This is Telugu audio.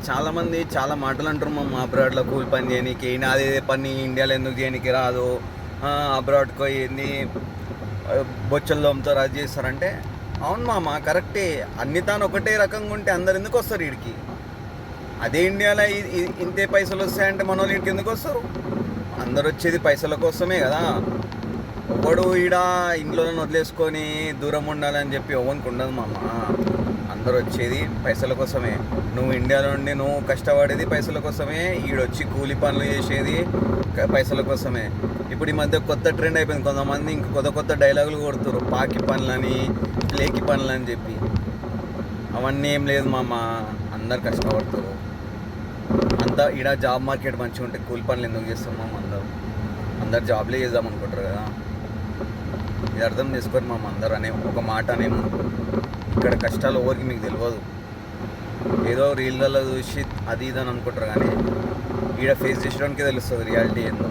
చాలామంది చాలా మాటలు అంటారు మా అబ్రాడ్లో కూలి పని చేయనీకి, అదే పని ఇండియాలో ఎందుకు చేయనీకి రాదు, అబ్రాడ్కి పోయింది బొచ్చలు తోముతారు అది చేస్తారంటే, అవును మామ కరెక్టే. అన్ని తాను ఒకటే రకంగా ఉంటే అందరు ఎందుకు వస్తారు వీడికి? అదే ఇండియాలో ఇంతే పైసలు వస్తాయంటే మన వాళ్ళు వీడికి ఎందుకు వస్తారు? అందరు వచ్చేది పైసల కోసమే కదా. ఒకడు ఈడ ఇంట్లోనే వదిలేసుకొని దూరం ఉండాలని చెప్పి ఎవరికి ఉండదు మామ. అందరూ వచ్చేది పైసల కోసమే. నువ్వు ఇండియాలో ఉండి నువ్వు కష్టపడేది పైసల కోసమే, ఈడొచ్చి కూలి పనులు చేసేది పైసల కోసమే. ఇప్పుడు ఈ మధ్య కొత్త ట్రెండ్ అయిపోయింది, కొంతమంది ఇంక కొత్త కొత్త డైలాగులు కొడుతున్నారు, పాకి పనులని ప్లేకి పనులని చెప్పి. అవన్నీ ఏం లేదు మామ, అందరు కష్టపడతారు. అంతా ఈడ జాబ్ మార్కెట్ మంచిగా ఉంటే కూలి పనులు ఎందుకు చేస్తున్నాం? అందరు జాబ్లే చేద్దాం అనుకుంటారు కదా. ఇది అర్థం చేసుకోరు మామ అందరు అనే ఒక మాట అనేము. ఇక్కడ కష్టాలు ఎవరికి మీకు తెలియదు, ఏదో రీళ్ళలో చూసి అది ఇది అని అనుకుంటారు, కానీ ఈడ ఫేస్ చేసడానికే తెలుస్తుంది రియాలిటీ ఏందో.